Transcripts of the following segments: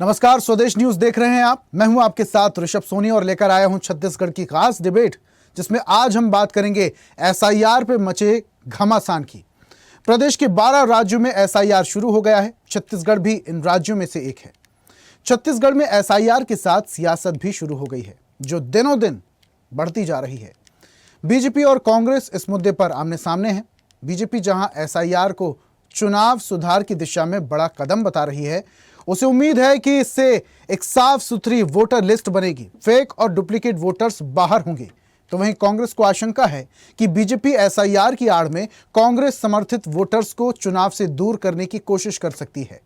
नमस्कार, स्वदेश न्यूज देख रहे हैं आप। मैं हूं आपके साथ ऋषभ सोनी और लेकर आया हूं छत्तीसगढ़ की खास डिबेट, जिसमें आज हम बात करेंगे एसआईआर पे मचे घमासान की। प्रदेश के 12 राज्यों में एसआईआर शुरू हो गया है। छत्तीसगढ़ भी इन राज्यों में से एक है। छत्तीसगढ़ में एसआईआर के साथ सियासत भी शुरू हो गई है, जो दिनों दिन बढ़ती जा रही है। बीजेपी और कांग्रेस इस मुद्दे पर आमने सामने है। बीजेपी जहां एसआईआर को चुनाव सुधार की दिशा में बड़ा कदम बता रही है, उसे उम्मीद है कि इससे एक साफ सुथरी वोटर लिस्ट बनेगी, फेक और डुप्लीकेट वोटर्स बाहर होंगे। तो वहीं कांग्रेस को आशंका है कि बीजेपी एसआईआर की आड़ में कांग्रेस समर्थित वोटर्स को चुनाव से दूर करने की कोशिश कर सकती है।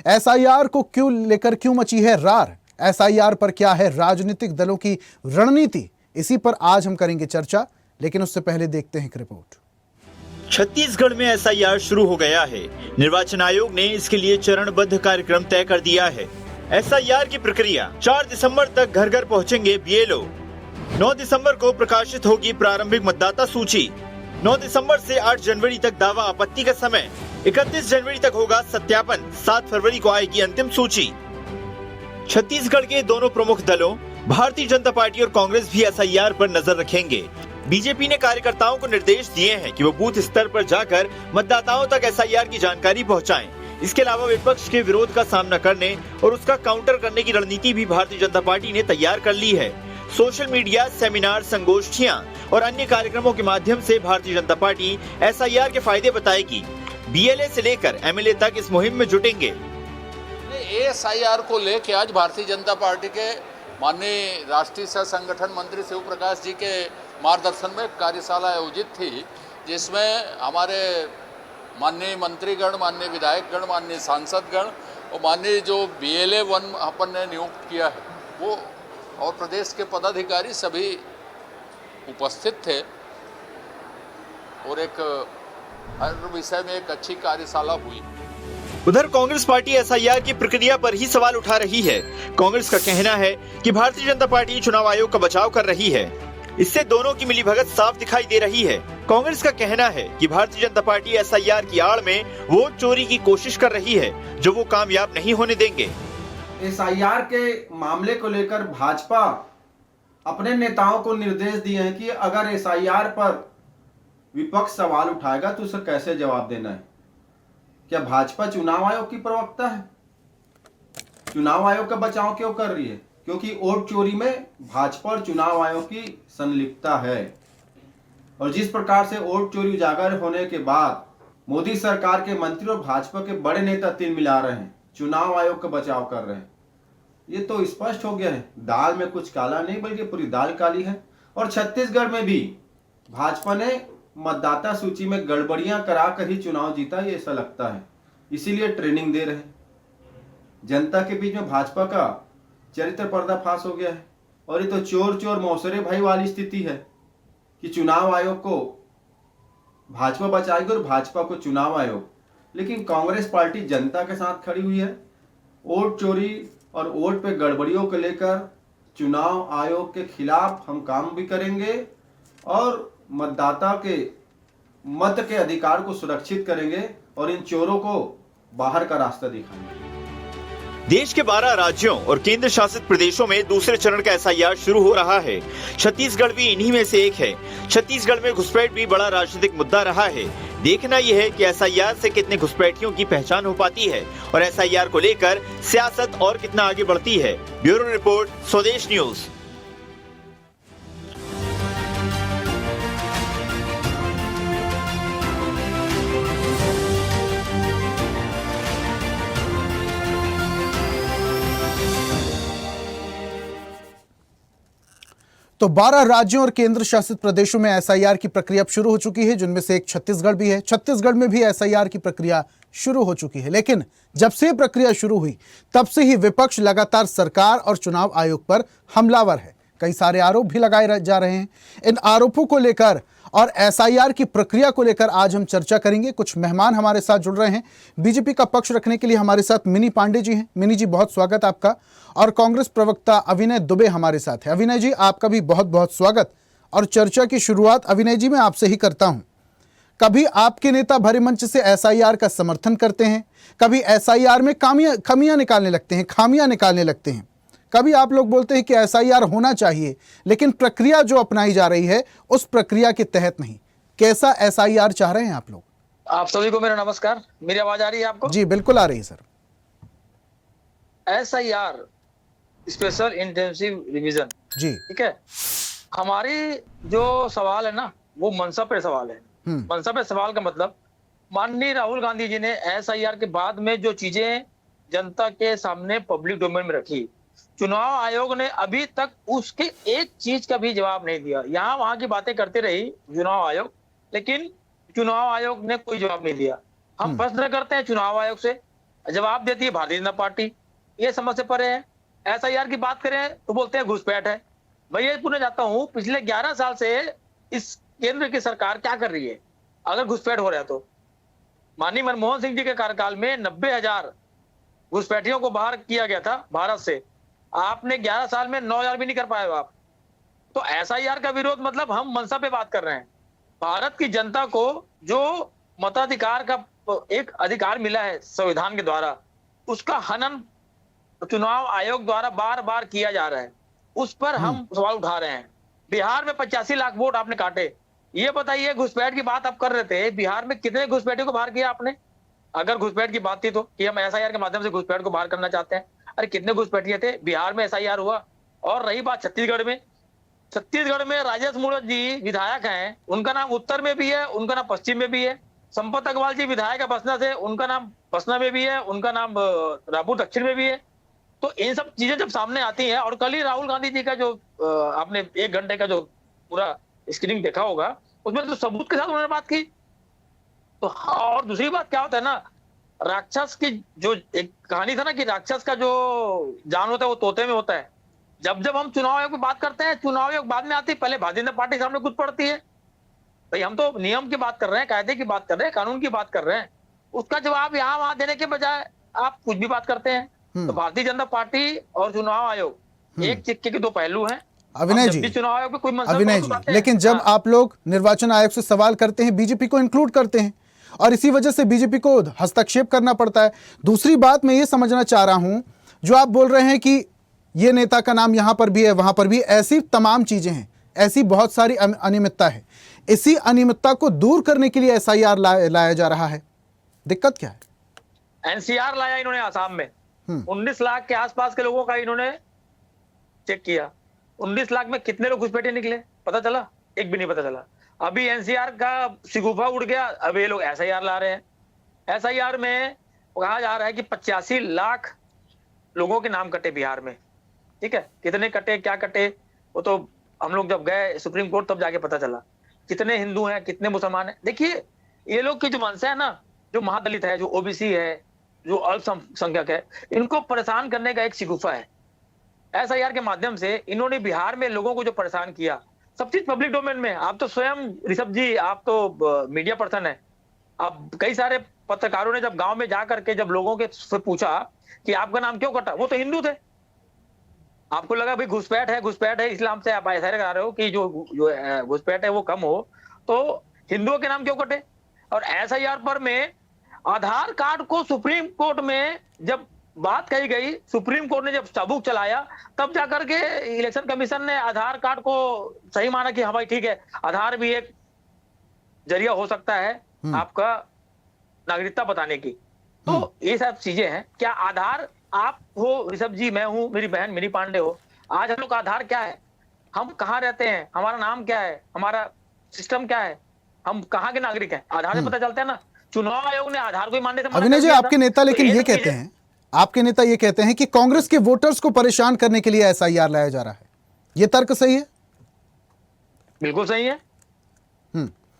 एसआईआर को लेकर क्यों मची है रार? एसआईआर पर क्या है राजनीतिक दलों की रणनीति? इसी पर आज हम करेंगे चर्चा, लेकिन उससे पहले देखते हैं एक रिपोर्ट। छत्तीसगढ़ में एसआईआर शुरू हो गया है। निर्वाचन आयोग ने इसके लिए चरणबद्ध कार्यक्रम तय कर दिया है। एसआईआर की प्रक्रिया 4 दिसंबर तक घर घर पहुंचेंगे बीएलओ। 9 दिसंबर को प्रकाशित होगी प्रारंभिक मतदाता सूची। 9 दिसंबर से 8 जनवरी तक दावा आपत्ति का समय। 31 जनवरी तक होगा सत्यापन। 7 फरवरी को आएगी अंतिम सूची। छत्तीसगढ़ के दोनों प्रमुख दलों भारतीय जनता पार्टी और कांग्रेस भी एसआईआर पर नजर रखेंगे। बीजेपी ने कार्यकर्ताओं को निर्देश दिए हैं कि वो बूथ स्तर पर जाकर मतदाताओं तक एसआईआर की जानकारी पहुंचाएं। इसके अलावा विपक्ष के विरोध का सामना करने और उसका काउंटर करने की रणनीति भी भारतीय जनता पार्टी ने तैयार कर ली है। सोशल मीडिया, सेमिनार, संगोष्ठियां और अन्य कार्यक्रमों के माध्यम से भारतीय जनता पार्टी एसआईआर के फायदे बताएगी। बीएलए से लेकर एमएलए तक इस मुहिम में जुटेंगे। एसआईआर को लेकर आज भारतीय जनता पार्टी के माननीय राष्ट्रीय सह संगठन मंत्री शिव प्रकाश जी के मार्गदर्शन में कार्यशाला आयोजित थी, जिसमें हमारे माननीय मंत्रीगण, माननीय विधायकगण, माननीय सांसदगण और माननीय जो बीएलए 1 अपन ने नियुक्त किया है वो और प्रदेश के पदाधिकारी सभी उपस्थित थे और एक हर विषय में एक अच्छी कार्यशाला हुई। उधर कांग्रेस पार्टी एसआईआर की प्रक्रिया पर ही सवाल उठा रही है। कांग्रेस का कहना है कि भारतीय जनता पार्टी चुनाव आयोग का बचाव कर रही है। इससे दोनों की मिलीभगत साफ दिखाई दे रही है। कांग्रेस का कहना है कि भारतीय जनता पार्टी एसआईआर की आड़ में वोट चोरी की कोशिश कर रही है, जो वो कामयाब नहीं होने देंगे। एसआईआर के मामले को लेकर भाजपा अपने नेताओं को निर्देश दिए हैं कि अगर एसआईआर पर विपक्ष सवाल उठाएगा तो उसे कैसे जवाब देना है। क्या भाजपा चुनाव आयोग की प्रवक्ता है? चुनाव आयोग का बचाव क्यों कर रही है? क्योंकि वोट चोरी में भाजपा और चुनाव आयोग की संलिप्तता है। और जिस प्रकार से वोट चोरी उजागर होने के बाद मोदी सरकार के मंत्री और भाजपा के बड़े नेता तिल मिला रहे हैं, चुनाव आयोग का बचाव कर रहे हैं, ये तो स्पष्ट हो गया है। दाल में कुछ काला नहीं बल्कि पूरी दाल काली है। और छत्तीसगढ़ में भी भाजपा ने मतदाता सूची में गड़बड़ियां कराकर ही चुनाव जीता, ये ऐसा लगता है। इसीलिए ट्रेनिंग दे रहे हैं। जनता के बीच में भाजपा का चरित्र पर्दाफाश हो गया है। और ये तो चोर चोर मौसरे भाई वाली स्थिति है कि चुनाव आयोग को भाजपा बचाएगी और भाजपा को चुनाव आयोग। लेकिन कांग्रेस पार्टी जनता के साथ खड़ी हुई है। वोट चोरी और वोट पे गड़बड़ियों को लेकर चुनाव आयोग के खिलाफ हम काम भी करेंगे और मतदाता के मत के अधिकार को सुरक्षित करेंगे और इन चोरों को बाहर का रास्ता दिखाएंगे। देश के 12 राज्यों और केंद्र शासित प्रदेशों में दूसरे चरण का एसआईआर शुरू हो रहा है। छत्तीसगढ़ भी इन्हीं में से एक है। छत्तीसगढ़ में घुसपैठ भी बड़ा राजनीतिक मुद्दा रहा है। देखना यह है कि एसआईआर से कितने घुसपैठियों की पहचान हो पाती है और एसआईआर को लेकर सियासत और कितना आगे बढ़ती है। ब्यूरो रिपोर्ट, स्वदेश न्यूज। तो 12 राज्यों और केंद्र शासित प्रदेशों में एसआईआर की प्रक्रिया अब शुरू हो चुकी है, जिनमें से एक छत्तीसगढ़ भी है। छत्तीसगढ़ में भी एसआईआर की प्रक्रिया शुरू हो चुकी है। लेकिन जब से प्रक्रिया शुरू हुई तब से ही विपक्ष लगातार सरकार और चुनाव आयोग पर हमलावर है। कई सारे आरोप भी लगाए जा रहे हैं। इन आरोपों को लेकर और एसआईआर की प्रक्रिया को लेकर आज हम चर्चा करेंगे। कुछ मेहमान हमारे साथ जुड़ रहे हैं। बीजेपी का पक्ष रखने के लिए हमारे साथ मिनी पांडे जी हैं। मिनी जी, बहुत स्वागत आपका। और कांग्रेस प्रवक्ता अविनय दुबे हमारे साथ है। अविनय जी, आपका भी बहुत बहुत स्वागत। और चर्चा की शुरुआत अविनय जी मैं आपसे ही करता हूं। कभी आपके नेता भरे मंच से एसआईआर का समर्थन करते हैं, कभी एसआईआर में खामियां निकालने लगते हैं, कभी आप लोग बोलते हैं कि एसआईआर होना चाहिए लेकिन प्रक्रिया जो अपनाई जा रही है उस प्रक्रिया के तहत नहीं। कैसा एसआईआर चाह रहे हैं आप लोग? आप सभी को मेरा नमस्कार। मेरी आवाज आ रही है आपको? जी बिल्कुल आ रही है sir. SIR special intensive revision, जी ठीक है। हमारी जो सवाल है ना वो मनसा पे सवाल है। मनसा पे सवाल का मतलब माननीय राहुल गांधी जी ने एसआईआर के बाद में जो चीजें जनता के सामने पब्लिक डोमेन में रखी, चुनाव आयोग ने अभी तक उसके एक चीज का भी जवाब नहीं दिया। यहाँ वहां की बातें करते रही चुनाव आयोग, लेकिन चुनाव आयोग ने कोई जवाब नहीं दिया। हम प्रश्न करते हैं चुनाव आयोग से, जवाब देती है भारतीय जनता पार्टी। ये समझ से परे है। एसआईआर की बात करें तो बोलते हैं घुसपैठ है। मैं ये पूछना चाहता हूँ पिछले 11 साल से इस केंद्र की सरकार क्या कर रही है अगर घुसपैठ हो रहा है तो? माननीय मनमोहन सिंह जी के कार्यकाल में 90,000 घुसपैठियों को बाहर किया गया था भारत से। आपने 11 साल में 9,000 भी नहीं कर पाए हो आप। तो एसआईआर का विरोध मतलब हम मनसा पे बात कर रहे हैं। भारत की जनता को जो मताधिकार का एक अधिकार मिला है संविधान के द्वारा, उसका हनन चुनाव आयोग द्वारा बार बार किया जा रहा है। उस पर हम सवाल उठा रहे हैं। बिहार में 85 लाख वोट आपने काटे। ये बताइए, घुसपैठ की बात आप कर रहे थे, बिहार में कितने घुसपैठियों को बाहर किया आपने? अगर घुसपैठ की बात थी तो कि हम एसआईआर के माध्यम से घुसपैठ को बाहर करना चाहते हैं, अरे कितने घुसपैठिए थे? बिहार में एसआईआर हुआ। और रही बात छत्तीसगढ़ में राजेश मूणत जी विधायक हैं, उनका नाम उत्तर में भी है, उनका नाम पश्चिम में भी है। संपत अग्रवाल जी विधायक है बसना से, उनका नाम बसना में भी है, उनका नाम रायपुर दक्षिण में भी है। तो इन सब चीजें जब सामने आती हैं, और कल ही राहुल गांधी जी का जो आपने 1 घंटे का जो पूरा स्क्रीनिंग देखा होगा, उसमें तो सबूत के साथ उन्होंने बात की। तो और दूसरी बात क्या होता है ना, राक्षस की जो एक कहानी था ना कि राक्षस का जो जान होता है वो तोते में होता है। जब जब हम चुनाव आयोग की बात करते हैं, चुनाव आयोग बाद में आती है, पहले भारतीय जनता पार्टी सामने कुछ पड़ती है। भाई हम तो नियम की बात कर रहे हैं, कायदे की बात कर रहे हैं, कानून की बात कर रहे हैं। उसका जवाब यहाँ वहां देने के बजाय आप कुछ भी बात करते हैं। तो भारतीय जनता पार्टी और चुनाव आयोग एक सिक्के के 2 पहलू हैं। अविनय जी, चुनाव आयोग पे कोई अविनय जी, लेकिन जब आप लोग निर्वाचन आयोग से सवाल करते हैं, बीजेपी को इंक्लूड करते हैं और इसी वजह से बीजेपी को हस्तक्षेप करना पड़ता है। दूसरी बात मैं ये समझना चाह रहा हूं, जो आप बोल रहे हैं कि ये नेता का नाम यहां पर भी है, वहां पर भी, ऐसी तमाम चीजें हैं, ऐसी बहुत सारी अनियमितता है। इसी अनियमितता को दूर करने के लिए एसआईआर लाया जा रहा है। दिक्कत क्या है? एनसीआर लाया इन्होंने आसाम में, 19 लाख के आसपास के लोगों का इन्होंने चेक किया। 19 लाख में कितने लोग घुसपैठे निकले पता चला? एक भी नहीं पता चला। अभी एनसीआर का शिगुफा उड़ गया, अब ये लोग एसआईआर ला रहे हैं। एसआईआर में कहा जा रहा है कि 85 लाख लोगों के नाम कटे बिहार में। ठीक है, कितने कटे, क्या कटे, वो तो हम लोग जब गए सुप्रीम कोर्ट तब जाके पता चला। कितने हिंदू हैं, कितने मुसलमान हैं। देखिए ये लोग की जो मंशा है ना, जो महादलित है, जो ओबीसी है, जो अल्पसंख्यक है, इनको परेशान करने का एक शिगुफा है। एसआईआर के माध्यम से इन्होंने बिहार में लोगों को जो परेशान किया, सब चीज पब्लिक डोमेन में। आप तो स्वयं ऋषभ जी, आप तो मीडिया पर्सन है। अब कई सारे पत्रकारों ने जब गांव में जाकर के जब लोगों के से पूछा कि आपका नाम क्यों कटा, वो तो हिंदू थे। आपको लगा भाई घुसपैठ है इस्लाम से आप ऐसा करा रहे हो कि जो घुसपैठ है वो कम हो, तो हिंदुओं के नाम क्यों कटे? और एसआईआर पर में आधार कार्ड को सुप्रीम कोर्ट में जब बात कही गई, सुप्रीम कोर्ट ने जब सबूत चलाया, तब जाकर के इलेक्शन कमीशन ने आधार कार्ड को सही माना कि हाँ भाई ठीक है, आधार भी एक जरिया हो सकता है आपका नागरिकता बताने की। तो ये सब चीजें हैं। क्या आधार आप हो ऋषभ जी, मैं हूं, मेरी बहन मिनी पांडे हो, आज हम लोग का आधार क्या है, हम कहाँ रहते हैं, हमारा नाम क्या है, हमारा सिस्टम क्या है, हम कहाँ के नागरिक हैं, आधार से पता चलता है ना। चुनाव आयोग ने आधार को मानने से मना अविनय जी, कर दिया आपके था। नेता लेकिन तो ये कहते हैं, आपके नेता ये कहते हैं कि कांग्रेस के वोटर्स को परेशान करने के लिए एसआईआर लाया जा रहा है। ये तर्क सही है? बिल्कुल सही है।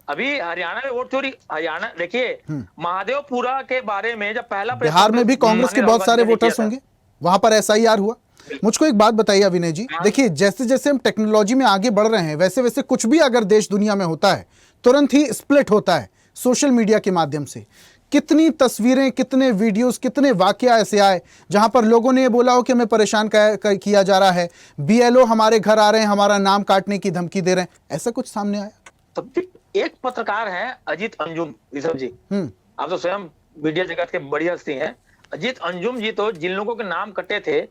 अभी हरियाणा में वोट चोरी, हरियाणा देखिए, महादेवपुरा के बारे में जब पहला बिहार में भी कांग्रेस के बहुत सारे वोटर्स होंगे, वहां पर एसआईआर हुआ। मुझको एक बात बताइए अविनय जी, देखिए जैसे जैसे हम टेक्नोलॉजी में आगे बढ़ रहे हैं, वैसे वैसे कुछ भी अगर देश दुनिया में होता है तुरंत ही स्प्लिट होता है सोशल मीडिया के माध्यम से। कितनी तस्वीरें, कितने वीडियोस, कितने वाकया ऐसे आए जहां पर लोगों ने ये बोला हो कि हमें परेशान किया जा रहा है, बीएलओ हमारे घर आ रहे हैं, हमारा नाम काटने की धमकी दे रहे हैं। ऐसा कुछ सामने आया? एक पत्रकार हैं अजीत अंजुम ऋषभ जी, आप तो स्वयं मीडिया जगत के बड़ी हस्ती हैं। अजीत अंजुम जी तो जिन लोगों के नाम कटे थे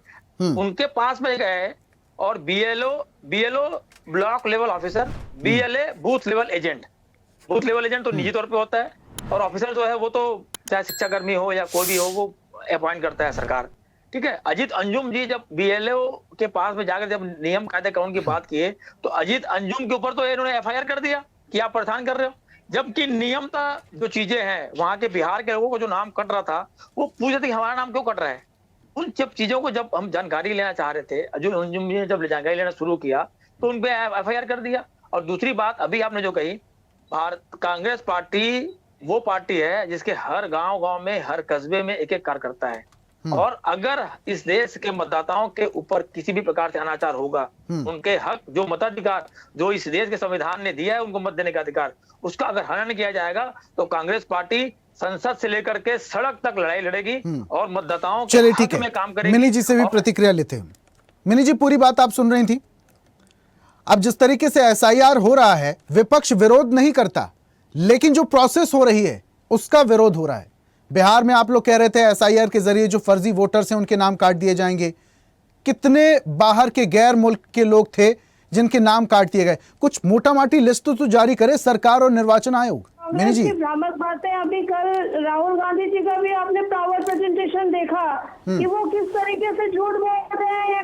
उनके पास में गए और BLO block level officer, BLA booth level agent तो निजी तौर पे होता है, और ऑफिसर जो है वो तो चाहे शिक्षा कर्मी हो या कोई भी हो वो अपॉइंट करता है सरकार, ठीक है। अजीत अंजुम जी जब बीएलओ के पास में जाकर जब नियम कायदे कानून की बात किए तो अजीत अंजुम के ऊपर तो इन्होंने एफआईआर कर दिया कि आप परेशान कर रहे हो, जबकि नियमता जो चीजें हैं वहां के बिहार के लोगों को जो नाम कट रहा था वो पूछे थे कि हमारा नाम क्यों कट रहा है। उन जब चीजों को जब हम जानकारी लेना चाह रहे थे, अजीत अंजुम जी ने जब जानकारी लेना शुरू किया तो उन पे एफआईआर कर दिया। और दूसरी बात अभी आपने जो कही, भारत कांग्रेस पार्टी वो पार्टी है जिसके हर गांव में हर कस्बे में एक एक कार्यकर्ता है, और अगर इस देश के मतदाताओं के ऊपर किसी भी प्रकार से अनाचार होगा, उनके हक जो मताधिकार जो इस देश के संविधान ने दिया है उनको मत देने का अधिकार, उसका अगर हनन किया जाएगा तो कांग्रेस पार्टी संसद से लेकर के सड़क तक लड़ाई लड़ेगी और मतदाताओं के हक में काम करेगी। मिनी जी से भी प्रतिक्रिया लेते हैं। मिनी जी, पूरी बात आप सुन रही थी। अब जिस तरीके से एसआईआर हो रहा है, विपक्ष विरोध नहीं करता, लेकिन जो प्रोसेस हो रही है उसका विरोध हो रहा है। बिहार में आप लोग कह रहे थे एसआईआर के जरिए जो फर्जी वोटर्स हैं उनके नाम काट दिए जाएंगे। कितने बाहर के गैर मुल्क के लोग थे जिनके नाम काट दिए गए? कुछ मोटा माटी लिस्ट तो जारी करे सरकार और निर्वाचन आयोग। मैंने जी भ्रामक बातें, अभी कल राहुल गांधी जी का भी आपने पावर प्रेजेंटेशन देखा कि वो किस तरीके से झूठ बोल रहे हैं।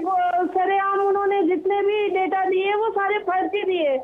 सरेआम उन्होंने जितने भी डेटा दिए वो सारे फर्जी दिए।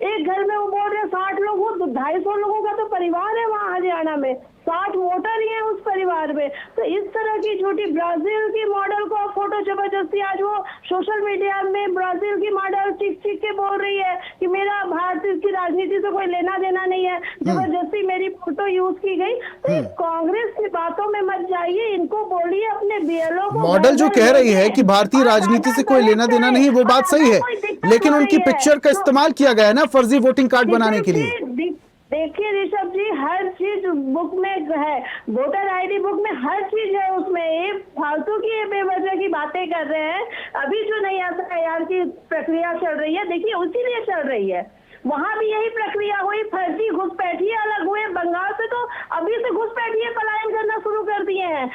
एक घर में वो बोल रहे 60 लोग, वो 250 लोगों का तो परिवार है वहाँ हरियाणा में, 60 वोटर ही है उस परिवार में। तो इस तरह की झूठी ब्राजील की मॉडल को फोटो जबरदस्ती आज वो सोशल मीडिया में ब्राजील की मॉडल चिक के बोल रही है कि मेरा भारत की राजनीति से कोई लेना देना नहीं है, जबरदस्ती मेरी फोटो यूज की गई। तो कांग्रेस की बातों में मत जाइए, इनको बोलिए अपने बीएलओ को। मॉडल जो कह रही है कि भारतीय राजनीति से कोई लेना देना नहीं, वो बात सही है, लेकिन उनकी पिक्चर का इस्तेमाल किया गया है ना फर्जी वोटिंग कार्ड बनाने के लिए। देखिए ऋषभ जी, हर चीज बुक में है, वोटर आईडी बुक में हर चीज है उसमें। ये फालतू की बेवजह की बातें कर रहे हैं। अभी जो नई एसआईआर की प्रक्रिया चल रही है, देखिए उसी लिए चल रही है। वहां भी यही प्रक्रिया हुई, फर्जी घुसपैठिए अलग हुए। बंगाल से तो अभी से घुसपैठिए पलायन करना शुरू कर दिए हैं।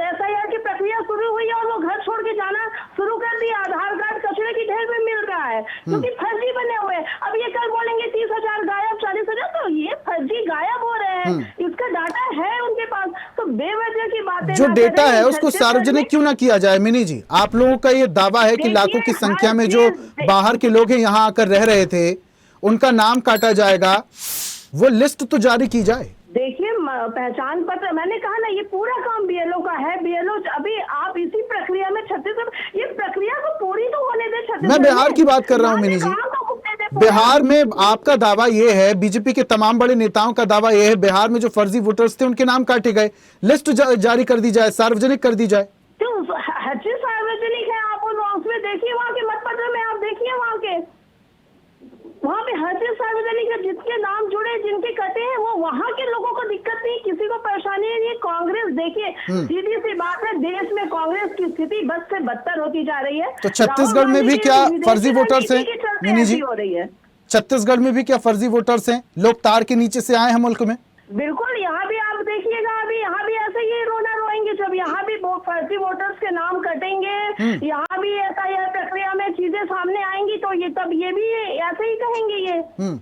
एसआईआर की प्रक्रिया शुरू हुई और वो घर छोड़ के जाना शुरू कर दिया। आधार कार्ड कचरे की ढेर में मिल रहा है क्योंकि फर्जी बने हुए। अब ये कल बोलेंगे 30,000 गायब, 40,000, तो ये फर्जी गायब हो रहे हैं। इसका डाटा है उनके पास, तो बेवजह की बातें जो डेटा है उसको सार्वजनिक क्यों ना किया जाए? मिनी जी, आप लोगों का ये दावा है कि लाखों की संख्या में जो बाहर के लोग हैं यहाँ आकर रह रहे थे उनका नाम काटा जाएगा, वो लिस्ट तो जारी की जाए। देखिए पहचान पत्र, मैंने कहा ना ये पूरा काम बीएलओ का है। बीएलओ अभी आप इसी प्रक्रिया में छत्तीसगढ़, ये प्रक्रिया को पूरी तो होने दे छत्तीसगढ़। मैं बिहार की बात कर रहा हूँ मिनी जी। बिहार में आपका दावा ये है, बीजेपी के तमाम बड़े नेताओं का दावा ये है, बिहार में जो फर्जी वोटर्स थे उनके नाम काटे गए, लिस्ट जारी कर दी जाए, सार्वजनिक कर दी जाए। तो हर चीज सार्वजनिक है। आप उसमें देखिए, वहाँ के मतपत्र में आप देखिए, वहाँ पे हर चीज सार्वजनिक है। जिसके नाम जुड़े, जिनके कटे हैं, वो वहाँ के लोगों को दिक्कत नहीं, किसी को परेशानी नहीं। कांग्रेस देखिए, सीधी सी बात है, देश में कांग्रेस की स्थिति बद से बदतर होती जा रही है। तो छत्तीसगढ़ में भी क्या फर्जी वोटर्स हैं मिनी जी? छत्तीसगढ़ में भी क्या फर्जी वोटर्स हैं? लोग तार के नीचे से आए हैं मुल्क में। बिल्कुल, यहाँ भी आप देखिएगा, अभी यहाँ भी ऐसे ही रोना रोएंगे जब यहाँ भी फर्जी वोटर्स के नाम कटेंगे। यहाँ भी एसआईआर प्रक्रिया में चीजें सामने आएंगी तो ये तब ये भी ऐसे ही कहेंगे ये।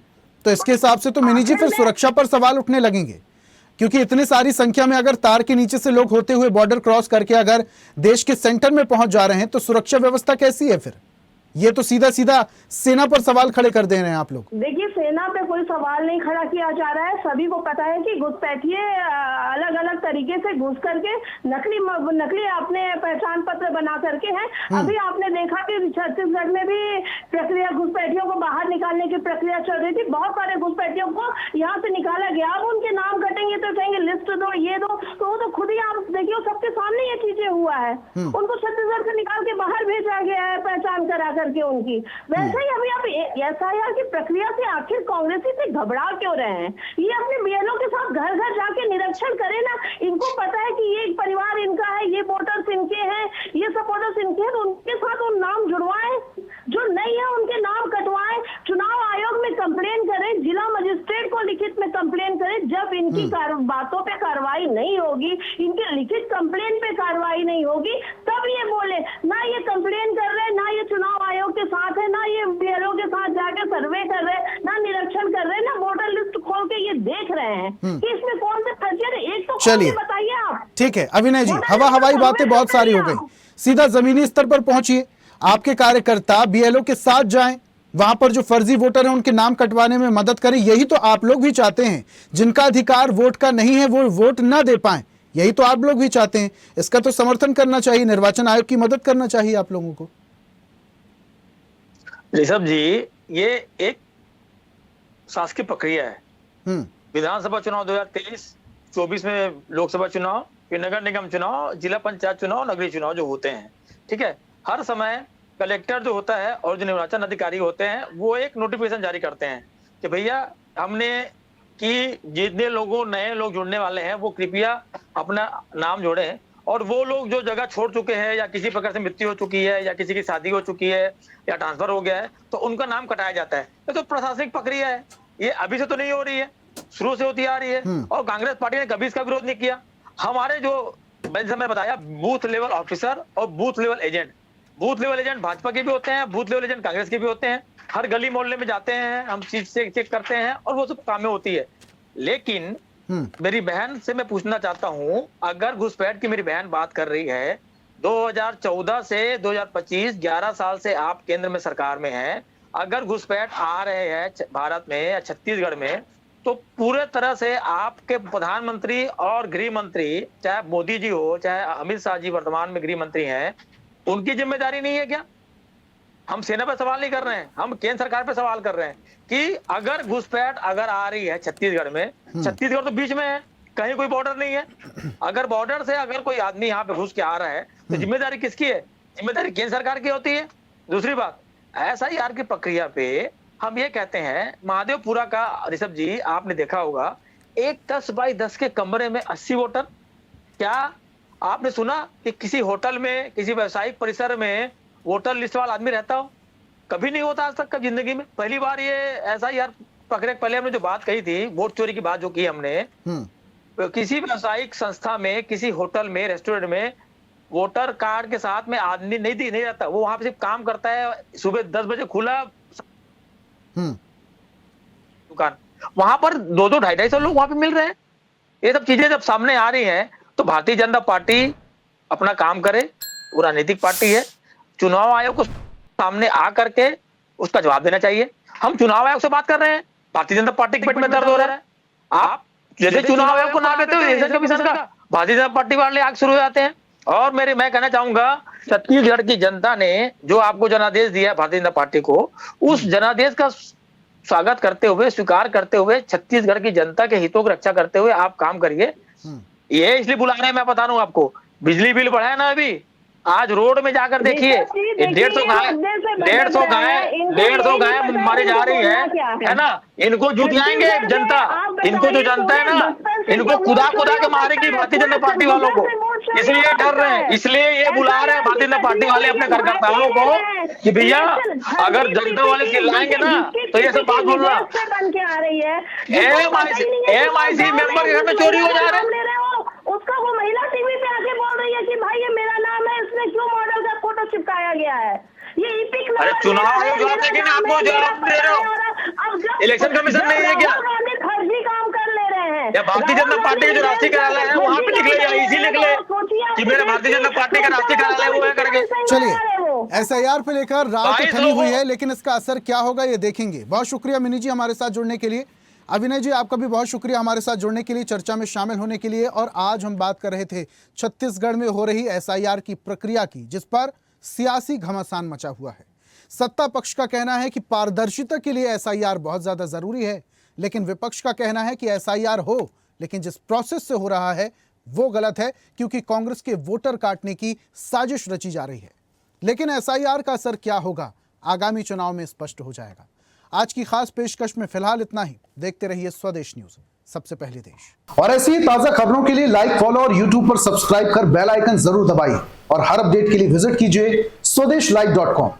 तो इसके हिसाब से तो मिनी जी फिर सुरक्षा पर सवाल उठने लगेंगे, क्योंकि इतनी सारी संख्या में अगर तार के नीचे से लोग होते हुए बॉर्डर क्रॉस करके अगर देश के सेंटर में पहुंच जा रहे हैं तो सुरक्षा व्यवस्था कैसी है फिर? ये तो सीधा सीधा सेना पर सवाल खड़े कर दे रहे हैं आप लोग। देखिए, सेना पे कोई सवाल नहीं खड़ा किया जा रहा है। सभी को पता है कि घुसपैठिए अलग अलग तरीके से घुस करके नकली अपने पहचान पत्र बना करके हैं। अभी आपने देखा कि छत्तीसगढ़ में भी प्रक्रिया, घुसपैठियों को बाहर निकालने की प्रक्रिया चल रही थी। बहुत सारे घुसपैठियों को यहाँ से निकाला गया। अब उनके नाम कटेंगे तो कहेंगे लिस्ट दो, ये दो, तो वो तो खुद ही आप देखिए सबके सामने ये चीजें हुआ है। उनको छत्तीसगढ़ से निकाल के बाहर भेजा गया है पहचान करा करके उनकी। वैसे ही अभी आप एसआईआर की प्रक्रिया से आखिर कांग्रेसी से घबरा क्यों रहे हैं? ये अपने बीएलओ के साथ घर घर जाके निरीक्षण करें ना। इनको पता है कि ये परिवार इनका है, ये वोटर्स इनके हैं, ये सपोर्टर्स इनके हैं, तो उनके साथ वो नाम जुड़वाएं। जो नहीं है उनके नाम कटवाएं। चुनाव आयोग में कंप्लेन करें, जिला मजिस्ट्रेट को इनकी बातों पे कार्रवाई नहीं होगी, इनके लिखित कंप्लेन पे कार्रवाई नहीं होगी, तब ये बोले। ना ये कंप्लेन कर रहे, ना ये चुनाव आयोग के साथ है, ना ये बीएलओ के साथ जाके सर्वे कर रहे, ना निरीक्षण कर रहे, ना वोटर लिस्ट खोल के ये देख रहे हैं कि इसमें कौन से फर्जी है। एक तो चलिए बताइए आप। ठीक है अभिनय जी, हवाई बातें बहुत सारी हो गई, सीधा जमीनी स्तर पर पहुंचिए। आपके कार्यकर्ता बीएलओ के साथ जाएं, वहां पर जो फर्जी वोटर हैं उनके नाम कटवाने में मदद करें। यही तो आप लोग भी चाहते हैं। जिनका अधिकार वोट का नहीं है वो वोट ना दे पाए, यही तो आप लोग भी चाहते हैं। इसका तो समर्थन करना चाहिए, निर्वाचन आयोग की मदद करना चाहिए आप लोगों को। ऋषभ जी, ये एक शासकीय प्रक्रिया है। विधानसभा चुनाव 2023, 24 में लोकसभा चुनाव, फिर नगर निगम चुनाव, जिला पंचायत चुनाव, नगरीय चुनाव जो होते हैं, ठीक है। हर समय कलेक्टर जो होता है और जो निर्वाचन अधिकारी होते हैं वो एक नोटिफिकेशन जारी करते हैं कि भैया हमने कि जितने लोगों नए लोग जुड़ने वाले हैं वो कृपया अपना नाम जोड़ें, और वो लोग जो जगह छोड़ चुके हैं या किसी प्रकार से मृत्यु हो चुकी है या किसी की शादी हो चुकी है या ट्रांसफर हो गया है तो उनका नाम कटाया जाता है। ये तो प्रशासनिक प्रक्रिया है, ये अभी से तो नहीं हो रही है, शुरू से होती आ रही है। और कांग्रेस पार्टी ने कभी इसका विरोध नहीं किया। हमारे जो मैंने बताया बूथ लेवल ऑफिसर और booth level agent, booth level agent Bhajpa के भी होते हैं, बूथ लेवल एजेंट कांग्रेस के भी होते हैं। हर गली मोहल्ले में जाते हैं, हम चीज से चेक करते हैं और वो सब काम में होती है। लेकिन मेरी बहन से मैं पूछना चाहता हूं, अगर घुसपैठ की मेरी बहन बात कर रही है, 2014 से 2025 11 साल से आप केंद्र में सरकार में हैं, अगर घुसपैठ आ रहे हैं भारत में या छत्तीसगढ़ में, तो पूरे तरह से आपके प्रधानमंत्री और गृह मंत्री, चाहे मोदी जी हो चाहे अमित शाह जी वर्तमान में गृह मंत्री हैं, उनकी जिम्मेदारी नहीं है क्या? हम सेना पे सवाल नहीं कर रहे हैं, हम केंद्र सरकार पे सवाल कर रहे हैं कि अगर घुसपैठ अगर आ रही है छत्तीसगढ़ में, छत्तीसगढ़ तो बीच में है, कहीं कोई बॉर्डर नहीं है, अगर बॉर्डर से अगर कोई आदमी यहाँ पे घुस के आ रहा है तो जिम्मेदारी किसकी है? जिम्मेदारी केंद्र सरकार की होती है। दूसरी बात, एसआईआर की प्रक्रिया पे हम ये कहते हैं, महादेवपुरा का ऋषभ जी आपने देखा होगा, एक 10 बाई 10 के कमरे में 80 वोटर। क्या आपने सुना कि किसी होटल में, किसी व्यवसायिक परिसर में वोटर लिस्ट वाला आदमी रहता हो? कभी नहीं होता आज तक कब जिंदगी में। पहली बार ये एसआईआर प्रक्रिया, पहले हमने जो बात कही थी वोट चोरी की बात जो की हमने, किसी व्यवसायिक संस्था में, किसी होटल में, रेस्टोरेंट में वोटर कार्ड के साथ में आदमी नहीं रहता, वो वहां पे सिर्फ काम करता है। सुबह 10 बजे खुला दुकान, वहां पर 2-2, 250 लोग वहां पे मिल रहे हैं। ये सब चीजें जब सामने आ रही हैं तो भारतीय जनता पार्टी अपना काम करे, वो राजनीतिक पार्टी है, चुनाव आयोग को सामने आ करके उसका जवाब देना चाहिए। हम चुनाव आयोग से बात कर रहे हैं, भारतीय जनता पार्टी के पेट में दर्द हो रहा है। आप जैसे चुनाव आयोग को ना देते हो इलेक्शन कमीशन का, भारतीय जनता पार्टी वाले आग शुरू हो जाते हैं। और मैं कहना चाहूंगा, छत्तीसगढ़ की जनता ने जो आपको जनादेश दिया है भारतीय जनता पार्टी को, उस जनादेश का स्वागत करते हुए, स्वीकार करते हुए, छत्तीसगढ़ की जनता के हितों की रक्षा करते हुए आप काम करिए। ये इसलिए बुला रहे हैं, मैं बता रहा हूं आपको, बिजली बिल बढ़ा है ना अभी, आज रोड में जाकर देखिए 150 गाय मारी जा रही है ना। इनको जुटियाएंगे जनता, इनको जो जनता है ना, इनको खुदा के मारेगी भारतीय जनता पार्टी वालों को, इसलिए डर रहे हैं, इसलिए ये बुला रहे हैं भारतीय जनता पार्टी वाले अपने कार्यकर्ताओं को कि भैया अगर जनता वाले चिल्लाएंगे ना तो ये सब बात बोल रहा। एमआईसी मेंबर के घर में चोरी हो जा रहा है, उसका वो महिला टीवी पे आके बोल रही है कि भाई ये मेरा नाम है, इसमें क्यों मॉडल का फोटो चिपकाया गया है? ये ईपिक अरे चुनाव आयोग जवाब देंगे ना, आपको जवाब दे रहे हो, इलेक्शन कमीशन नहीं है क्या? फर्जी काम कर ले रहे हैं। या भारतीय जनता पार्टी के जो राष्ट्रीय कार्यालय है वहाँ पे निकले, या इसी निकले कि मेरा भारतीय जनता पार्टी का राष्ट्रीय कार्यालय वो है करके। चलिए, एसआईआर पे लेकर राव तो ठनी हुई है, लेकिन इसका असर क्या होगा ये देखेंगे। बहुत शुक्रिया मिनी जी हमारे साथ जुड़ने के लिए। अभिनय जी आपका भी बहुत शुक्रिया हमारे साथ जुड़ने के लिए, चर्चा में शामिल होने के लिए। और आज हम बात कर रहे थे छत्तीसगढ़ में हो रही एसआईआर की प्रक्रिया की, जिस पर सियासी घमासान मचा हुआ है। सत्ता पक्ष का कहना है कि पारदर्शिता के लिए एसआईआर बहुत ज्यादा जरूरी है, लेकिन विपक्ष का कहना है कि एसआईआर हो, लेकिन जिस प्रोसेस से हो रहा है वो गलत है, क्योंकि कांग्रेस के वोटर काटने की साजिश रची जा रही है। लेकिन एसआईआर का असर क्या होगा आगामी चुनाव में स्पष्ट हो जाएगा। आज की खास पेशकश में फिलहाल इतना ही। देखते रहिए स्वदेश न्यूज, सबसे पहले देश। और ऐसी ही ताजा खबरों के लिए लाइक, फॉलो और यूट्यूब पर सब्सक्राइब कर बेल आइकन जरूर दबाइए। और हर अपडेट के लिए विजिट कीजिए स्वदेशलाइव.com।